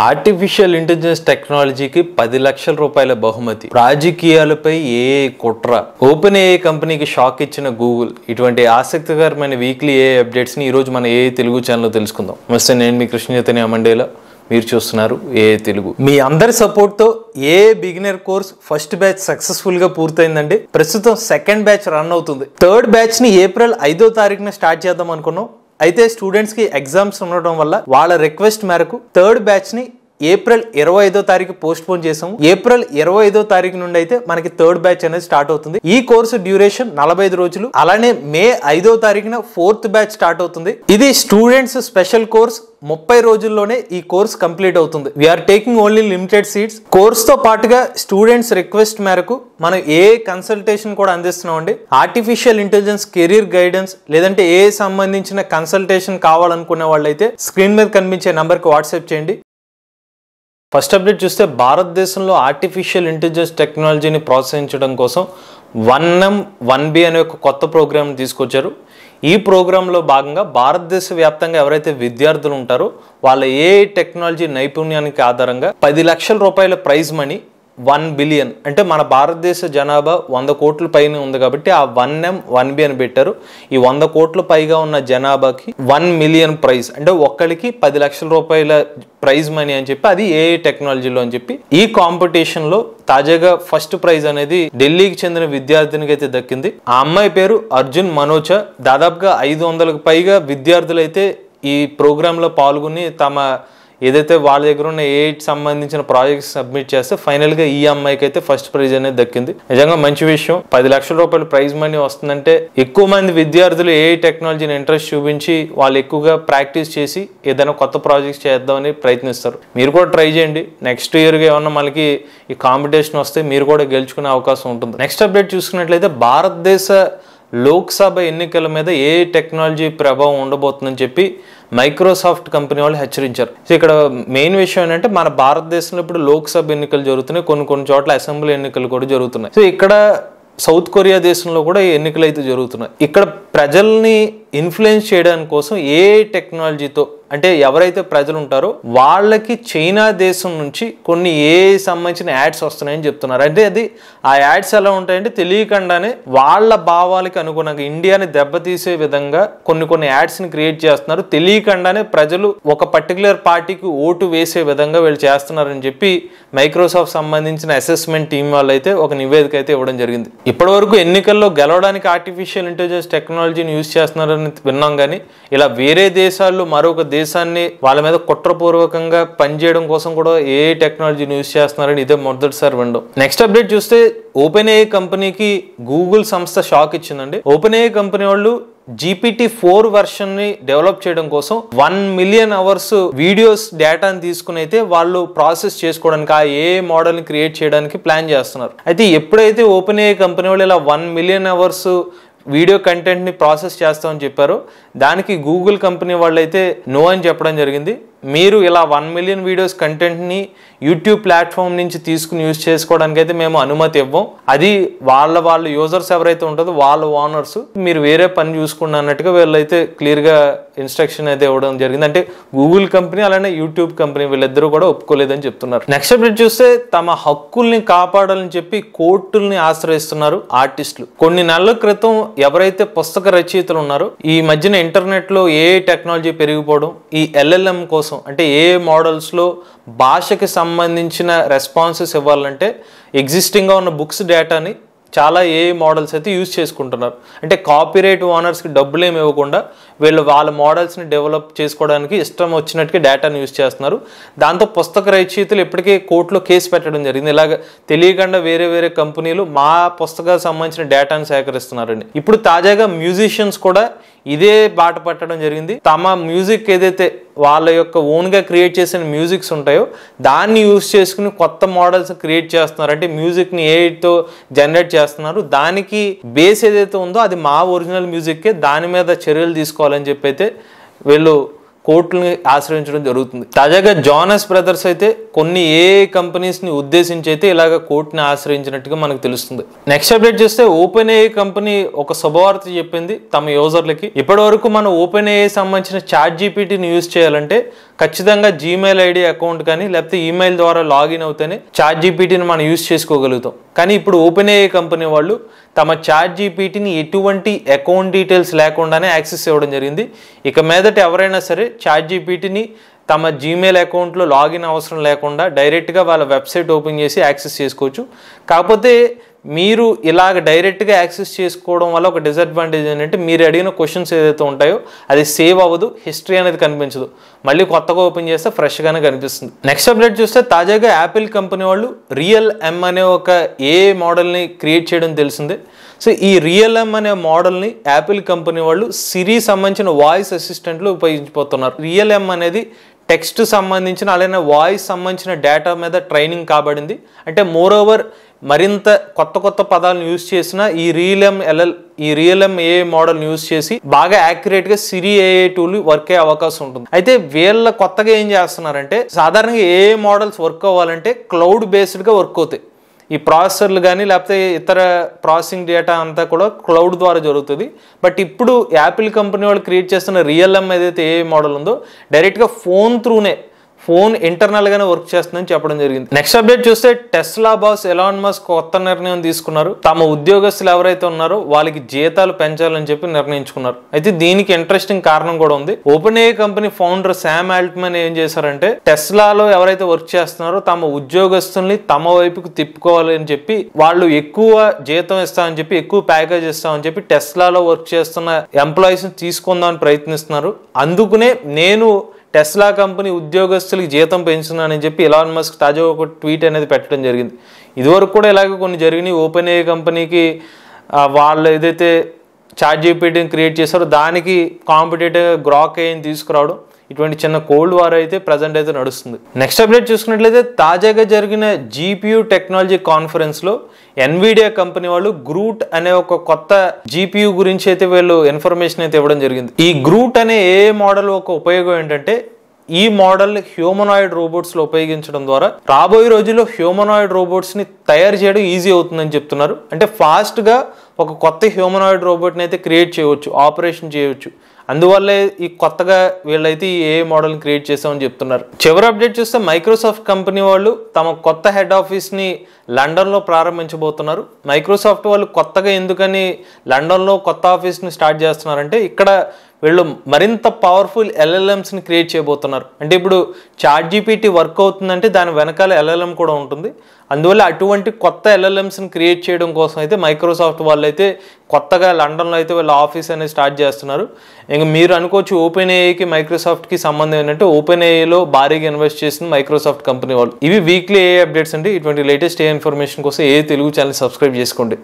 Artificial intelligence టెక్నాలజీకి 10 లక్షల రూపాయల బహుమతి, రాజకీయాలపై ఏఐ కుట్ర, ఓపెన్ ఏఐ కంపెనీకి షాక్ ఇచ్చిన గూగుల్. ఇటువంటి ఆసక్తికరమైన వీక్లీ ఏఐ అప్డేట్స్ ని ఈ రోజు మన ఏఐ తెలుగు ఛానల్లో తెలుసుకుందాం. నమస్తే, నేను మీ కృష్ణ చైతన్య మండేలా. మీరు చూస్తున్నారు ఏఐ తెలుగు. మీ అందరి సపోర్ట్ తో AI beginner course first batch successful గా పూర్తయిందండి. ప్రస్తుతం సెకండ్ బ్యాచ్ రన్ అవుతుంది. థర్డ్ బ్యాచ్ ని ఏప్రిల్ 5వ తారీఖున స్టార్ట్ చేద్దాం అనుకున్నాం. అయితే స్టూడెంట్స్ కి ఎగ్జామ్స్ ఉండడం వల్ల వాళ్ళ రిక్వెస్ట్ మేరకు థర్డ్ బ్యాచ్ ని ఏప్రిల్ 25వ తారీఖు పోస్ట్ పోన్ చేసాము. ఏప్రిల్ 25వ తారీఖు నుండి అయితే మనకి థర్డ్ బ్యాచ్ అనేది స్టార్ట్ అవుతుంది. ఈ కోర్సు డ్యూరేషన్ 45 రోజులు. అలానే మే 5వ తారీఖున ఫోర్త్ బ్యాచ్ స్టార్ట్ అవుతుంది. ఇది స్టూడెంట్స్ స్పెషల్ కోర్స్. 30 రోజుల్లోనే ఈ కోర్స్ కంప్లీట్ అవుతుంది. We are taking only limited seats. Course తో పాటుగా స్టూడెంట్స్ రిక్వెస్ట్ మేరకు మనం ఏఐ కన్సల్టేషన్ కూడా అందిస్తున్నాం అండి. ఆర్టిఫిషియల్ ఇంటెలిజెన్స్ కెరీర్ గైడెన్స్ లేదంటే ఏఐ సంబంధించిన కన్సల్టేషన్ కావాలనుకునే వాళ్ళైతే స్క్రీన్ మీద కనిపించే నంబర్కి వాట్సాప్ చేయండి. ఫస్ట్ అప్డేట్ చూస్తే, భారతదేశంలో ఆర్టిఫిషియల్ ఇంటెలిజెన్స్ టెక్నాలజీని ప్రోత్సహించడం కోసం 1M 1B అనే ఒక కొత్త ప్రోగ్రామ్ తీసుకొచ్చారు. ఈ ప్రోగ్రాంలో భాగంగా భారతదేశ వ్యాప్తంగా ఎవరైతే విద్యార్థులు ఉంటారో వాళ్ళ ఏఐ టెక్నాలజీ నైపుణ్యానికి ఆధారంగా 10 లక్షల రూపాయల ప్రైజ్ మనీ, 1 బిలియన్ అంటే మన భారతదేశ జనాభా 100 కోట్ల పైన ఉంది కాబట్టి ఆ 1M 1B అని పెట్టారు. ఈ 100 కోట్ల పైగా ఉన్న జనాభాకి 1 మిలియన్ ప్రైజ్ అంటే ఒక్కడికి 10 లక్షల రూపాయల ప్రైజ్ మనీ అని చెప్పి, అది ఏఐ టెక్నాలజీలో అని చెప్పి. ఈ కాంపిటీషన్ లో తాజాగా ఫస్ట్ ప్రైజ్ అనేది ఢిల్లీకి చెందిన విద్యార్థినికి అయితే దక్కింది. ఆ అమ్మాయి పేరు అర్జున్ మనోచా. దాదాపుగా 500కు పైగా విద్యార్థులు అయితే ఈ ప్రోగ్రామ్ లో పాల్గొని తమ ఏదైతే వాళ్ళ దగ్గర ఉన్న ఏఐ సంబంధించిన ప్రాజెక్ట్స్ సబ్మిట్ చేస్తే ఫైనల్ గా ఈ అమ్మాయికి అయితే ఫస్ట్ ప్రైజ్ అనేది దక్కింది. నిజంగా మంచి విషయం. 10 లక్షల రూపాయల ప్రైజ్ మనీ వస్తుందంటే ఎక్కువ మంది విద్యార్థులు ఏఐ టెక్నాలజీని ఇంట్రెస్ట్ చూపించి వాళ్ళు ఎక్కువగా ప్రాక్టీస్ చేసి ఏదైనా కొత్త ప్రాజెక్ట్స్ చేద్దామని ప్రయత్నిస్తారు. మీరు కూడా ట్రై చేయండి. నెక్స్ట్ ఇయర్ గా ఏమన్నా మనకి ఈ కాంపిటీషన్ వస్తే మీరు కూడా గెలుచుకునే అవకాశం ఉంటుంది. నెక్స్ట్ అప్డేట్ చూసుకున్నట్లయితే, భారతదేశ లోక్సభ ఎన్నికల మీద ఏ టెక్నాలజీ ప్రభావం ఉండబోతుందని చెప్పి మైక్రోసాఫ్ట్ కంపెనీ వాళ్ళు హెచ్చరించారు. సో ఇక్కడ మెయిన్ విషయం ఏంటంటే, మన భారతదేశంలో ఇప్పుడు లోక్సభ ఎన్నికలు జరుగుతున్నాయి, కొన్ని చోట్ల అసెంబ్లీ ఎన్నికలు కూడా జరుగుతున్నాయి. సో ఇక్కడ సౌత్ కొరియా దేశంలో కూడా ఈ ఎన్నికలు అయితే జరుగుతున్నాయి. ఇక్కడ ప్రజల్ని ఇన్ఫ్లుయెన్స్ చేయడానికి కోసం ఏ టెక్నాలజీతో, అంటే ఎవరైతే ప్రజలు ఉంటారో వాళ్ళకి చైనా దేశం నుంచి కొన్ని ఏ సంబంధించిన యాడ్స్ వస్తున్నాయని చెప్తున్నారు. అంటే అది ఆ యాడ్స్ ఎలా ఉంటాయంటే, తెలియకుండానే వాళ్ళ భావాలకి అనుగుణంగా ఇండియాని దెబ్బతీసే విధంగా కొన్ని యాడ్స్ ని క్రియేట్ చేస్తున్నారు. తెలియకుండానే ప్రజలు ఒక పర్టికులర్ పార్టీకి ఓటు వేసే విధంగా వీళ్ళు చేస్తున్నారని చెప్పి మైక్రోసాఫ్ట్ సంబంధించిన అసెస్మెంట్ టీం వాళ్ళు అయితే ఒక నివేదిక అయితే ఇవ్వడం జరిగింది. ఇప్పటి వరకు ఎన్నికల్లో గెలవడానికి ఆర్టిఫిషియల్ ఇంటెలిజెన్స్ టెక్నాలజీని యూజ్ చేస్తున్నారని విన్నాం, కానీ ఇలా వేరే దేశాల్లో మరొక దేశాన్ని వాళ్ళ మీద కుట్రపూర్వకంగా పనిచేయడం కోసం కూడా ఏ టెక్నాలజీని యూజ్ చేస్తున్నారని ఇదే మొదటిసారి వినడం. నెక్స్ట్ అప్డేట్ చూస్తే, ఓపెన్ ఏఐ కంపెనీకి గూగుల్ సంస్థ షాక్ ఇచ్చిందండి. ఓపెన్ ఏఐ కంపెనీ వాళ్ళు GPT-4 వర్షన్ ని డెవలప్ చేయడం కోసం 1 మిలియన్ అవర్స్ వీడియోస్ డేటాని తీసుకుని అయితే వాళ్ళు ప్రాసెస్ చేసుకోవడానికి, ఆ ఏ మోడల్ ని క్రియేట్ చేయడానికి ప్లాన్ చేస్తున్నారు. అయితే ఎప్పుడైతే ఓపెన్ ఏఐ కంపెనీ వాళ్ళు ఇలా 1 మిలియన్ అవర్స్ వీడియో కంటెంట్ ని ప్రాసెస్ చేస్తామని చెప్పారో, దానికి గూగుల్ కంపెనీ వాళ్ళైతే నో అని చెప్పడం జరిగింది. మీరు ఇలా 1 మిలియన్ వీడియోస్ కంటెంట్ ని యూట్యూబ్ ప్లాట్ఫామ్ నుంచి తీసుకుని యూజ్ చేసుకోవడానికి అయితే మేము అనుమతి ఇవ్వం. అది వాళ్ళ యూజర్స్ ఎవరైతే ఉంటుందో వాళ్ళ ఓనర్స్, మీరు వేరే పని చూసుకున్న అన్నట్టుగా వీళ్ళైతే క్లియర్ గా ఇన్స్ట్రక్షన్ అయితే ఇవ్వడం జరిగింది. అంటే గూగుల్ కంపెనీ అలానే యూట్యూబ్ కంపెనీ వీళ్ళిద్దరూ కూడా ఒప్పుకోలేదని చెప్తున్నారు. నెక్స్ట్ అప్డేట్ చూస్తే, తమ హక్కుల్ని కాపాడాలని చెప్పి కోర్టుల్ని ఆశ్రయిస్తున్నారు ఆర్టిస్టులు. కొన్ని నెలల క్రితం ఎవరైతే పుస్తక రచయితలు ఉన్నారో, ఈ మధ్యన ఇంటర్నెట్ లో ఏ టెక్నాలజీ పెరిగిపోవడం, ఈ LLM కోసం అంటే ఏ మోడల్స్ లో భాషకి సంబంధించిన రెస్పాన్సెస్ ఇవ్వాలంటే ఎగ్జిస్టింగ్ గా ఉన్న బుక్స్ డేటాని చాలా ఏ మోడల్స్ అయితే యూజ్ చేసుకుంటున్నారు. అంటే కాపీరైట్ ఓనర్స్కి డబ్బులు ఏమి ఇవ్వకుండా వీళ్ళు వాళ్ళ మోడల్స్ని డెవలప్ చేసుకోవడానికి ఇష్టం వచ్చినట్టుగా డేటాను యూజ్ చేస్తున్నారు. దాంతో పుస్తక రచయితలు ఇప్పటికే కోర్టులో కేసు పెట్టడం జరిగింది. ఇలాగ తెలియకుండా వేరే కంపెనీలు మా పుస్తకాలకు సంబంధించిన డేటాను సేకరిస్తున్నారండి. ఇప్పుడు తాజాగా మ్యూజిషియన్స్ కూడా ఇదే బాట పట్టడం జరిగింది. తమ మ్యూజిక్ ఏదైతే వాళ్ళ యొక్క ఓన్గా క్రియేట్ చేసిన మ్యూజిక్స్ ఉంటాయో దాన్ని యూజ్ చేసుకుని కొత్త మోడల్స్ క్రియేట్ చేస్తున్నారు. అంటే మ్యూజిక్ని ఏఐతో జనరేట్ చేస్తున్నారు. దానికి బేస్ ఏదైతే ఉందో అది మా ఒరిజినల్ మ్యూజిక్కే, దాని మీద చర్యలు తీసుకోవాలని చెప్పి అయితే వీళ్ళు కోర్టుని ఆశ్రయించడం జరుగుతుంది. తాజాగా జోనస్ బ్రదర్స్ అయితే కొన్ని ఏఐ కంపెనీస్ని ఉద్దేశించి అయితే ఇలాగ కోర్టుని ఆశ్రయించినట్టుగా మనకు తెలుస్తుంది. నెక్స్ట్ అప్డేట్ చూస్తే ఓపెన్ ఏఐ కంపెనీ ఒక శుభవార్త చెప్పింది తమ యూజర్లకి. ఇప్పటి వరకు మనం ఓపెన్ ఏఐ సంబంధించిన చాట్ జీపీటీని యూజ్ చేయాలంటే ఖచ్చితంగా జీమెయిల్ ఐడి అకౌంట్ కానీ లేకపోతే ఈమెయిల్ ద్వారా లాగిన్ అవుతేనే చాట్ జీపీటీని మనం యూజ్ చేసుకోగలుగుతాం. కానీ ఇప్పుడు ఓపెన్ ఏఐ కంపెనీ వాళ్ళు తమ చాట్ జీపీటీని ఎటువంటి అకౌంట్ డీటెయిల్స్ లేకుండానే యాక్సెస్ ఇవ్వడం జరిగింది. ఇక మీదట ఎవరైనా సరే చాట్ జీపీటీని తమ జీమెయిల్ అకౌంట్లో లాగిన్ అవసరం లేకుండా డైరెక్ట్గా వాళ్ళ వెబ్సైట్ ఓపెన్ చేసి యాక్సెస్ చేసుకోవచ్చు. కాకపోతే మీరు ఇలాగ డైరెక్ట్గా యాక్సెస్ చేసుకోవడం వల్ల ఒక డిసడ్వాంటేజ్ ఏంటంటే మీరు అడిగిన క్వశ్చన్స్ ఏదైతే ఉంటాయో అది సేవ్ అవ్వదు, హిస్టరీ అనేది కనిపించదు. మళ్ళీ కొత్తగా ఓపెన్ చేస్తే ఫ్రెష్గానే కనిపిస్తుంది. నెక్స్ట్ అప్డేట్ చూస్తే తాజాగా యాపిల్ కంపెనీ వాళ్ళు రియల్ ఎం అనే ఒక ఏఐ మోడల్ని క్రియేట్ చేయడం తెలిసిందే. సో ఈ రియల్ ఎం అనే మోడల్ని యాపిల్ కంపెనీ వాళ్ళు సిరి సంబంధించిన వాయిస్ అసిస్టెంట్లు ఉపయోగించిపోతున్నారు. రియల్ ఎం అనేది టెక్స్ట్ సంబంధించిన అలానే వాయిస్ సంబంధించిన డేటా మీద ట్రైనింగ్ కాబడింది. అంటే మోర్ ఓవర్ మరింత కొత్త పదాలను యూజ్ చేసిన ఈ రియల్ ఎం ఏఐ మోడల్ని యూజ్ చేసి బాగా యాక్యురేట్గా సిరి ఏఐ టూల్ వర్క్ అయ్యే అవకాశం ఉంటుంది. అయితే వీళ్ళ కొత్తగా ఏం చేస్తున్నారంటే సాధారణంగా ఏఐ మోడల్స్ వర్క్ అవ్వాలంటే క్లౌడ్ బేస్డ్గా వర్క్ అవుతాయి. ఈ ప్రాసెసర్లు కానీ లేకపోతే ఇతర ప్రాసెసింగ్ డేటా అంతా కూడా క్లౌడ్ ద్వారా జరుగుతుంది. బట్ ఇప్పుడు యాపిల్ కంపెనీ వాళ్ళు క్రియేట్ చేస్తున్న రియల్ ఎం ఏదైతే ఏ మోడల్ ఉందో డైరెక్ట్గా ఫోన్ ఇంటర్నల్గానే వర్క్ చేస్తుందని చెప్పడం జరిగింది. నెక్స్ట్ అప్డేట్ చూస్తే టెస్లా బాస్ ఎలాన్ మస్క్ కొత్త నిర్ణయం తీసుకున్నారు. తమ ఉద్యోగస్తులు ఎవరైతే ఉన్నారో వాళ్ళకి జీతాలు పెంచాలని చెప్పి నిర్ణయించుకున్నారు. అయితే దీనికి ఇంట్రెస్టింగ్ కారణం కూడా ఉంది. Open AI company founder Sam Altman ఏం చేశారంటే టెస్లాలో ఎవరైతే వర్క్ చేస్తున్నారో తమ ఉద్యోగస్తుల్ని తమ వైపుకు తిప్పుకోవాలని చెప్పి వాళ్ళు ఎక్కువ జీతం ఇస్తామని చెప్పి ఎక్కువ ప్యాకేజ్ ఇస్తామని చెప్పి టెస్లాలో వర్క్ చేస్తున్న ఎంప్లాయీస్ని తీసుకుందామని ప్రయత్నిస్తున్నారు. అందుకునే నేను టెస్లా కంపెనీ ఉద్యోగస్తులకి జీతం పెంచుతున్నానని చెప్పి ఎలాన్ మస్క్ తాజాగా ఒక ట్వీట్ అనేది పెట్టడం జరిగింది. ఇదివరకు కూడా ఇలాగే కొన్ని జరిగినాయి. ఓపెన్ ఏఐ కంపెనీకి వాళ్ళు ఏదైతే చాట్ జీపీటీని క్రియేట్ చేశారో దానికి కాంపిటేటివ్గా గ్రాక్ ఏఐని తీసుకురావడం, ఇటువంటి చిన్న కోల్డ్ వార్ అయితే ప్రజెంట్ అయితే నడుస్తుంది. నెక్స్ట్ అప్డేట్ చూసుకున్నట్లయితే తాజాగా జరిగిన జీపీయూ టెక్నాలజీ కాన్ఫరెన్స్లో ఎన్విడియా కంపెనీ వాళ్ళు గ్రూట్ అనే ఒక కొత్త జీపీయూ గురించి అయితే వీళ్ళు ఇన్ఫర్మేషన్ అయితే ఇవ్వడం జరిగింది. ఈ గ్రూట్ అనే ఏ మోడల్ ఒక ఉపయోగం ఏంటంటే ఈ మోడల్ హ్యూమనాయిడ్ రోబోట్స్లో ఉపయోగించడం ద్వారా రాబోయే రోజుల్లో హ్యూమనాయిడ్ రోబోట్స్ని తయారు చేయడం ఈజీ అవుతుందని చెప్తున్నారు. అంటే ఫాస్ట్గా ఒక కొత్త హ్యూమనాయిడ్ రోబోట్ని అయితే క్రియేట్ చేయవచ్చు, ఆపరేషన్ చేయవచ్చు. అందువల్లే ఈ కొత్తగా వీళ్ళైతే ఈ ఏ మోడల్ని క్రియేట్ చేసామని చెప్తున్నారు. చివరి అప్డేట్ చూస్తే మైక్రోసాఫ్ట్ కంపెనీ వాళ్ళు తమ కొత్త హెడ్ ఆఫీస్ని లండన్లో ప్రారంభించబోతున్నారు. మైక్రోసాఫ్ట్ వాళ్ళు కొత్తగా ఎందుకని లండన్లో కొత్త ఆఫీస్ని స్టార్ట్ చేస్తున్నారంటే ఇక్కడ వీళ్ళు మరింత పవర్ఫుల్ ఎల్ఎల్ఎంస్ని క్రియేట్ చేయబోతున్నారు. అంటే ఇప్పుడు చాట్ జీపీటీ వర్క్ అవుతుందంటే దాని వెనకాల ఎల్ఎల్ఎం కూడా ఉంటుంది. అందువల్ల అటువంటి కొత్త ఎల్ఎల్ఎంస్ని క్రియేట్ చేయడం కోసం అయితే మైక్రోసాఫ్ట్ వాళ్ళు అయితే కొత్తగా లండన్లో అయితే వీళ్ళ ఆఫీస్ అనేది స్టార్ట్ చేస్తున్నారు. ఇంకా మీరు అనుకోవచ్చు ఓపెన్ ఏఐకి మైక్రోసాఫ్ట్కి సంబంధం ఏంటంటే ఓపెన్ ఏఐలో భారీగా ఇన్వెస్ట్ చేసింది మైక్రోసాఫ్ట్ కంపెనీ వాళ్ళు. ఇవి వీక్లీ ఏఐ అప్డేట్స్ అండి. ఇటువంటి లేటెస్ట్ ఏ ఇన్ఫర్మేషన్ కోసం ఏ తెలుగు ఛానల్ సబ్స్క్రైబ్ చేసుకోండి.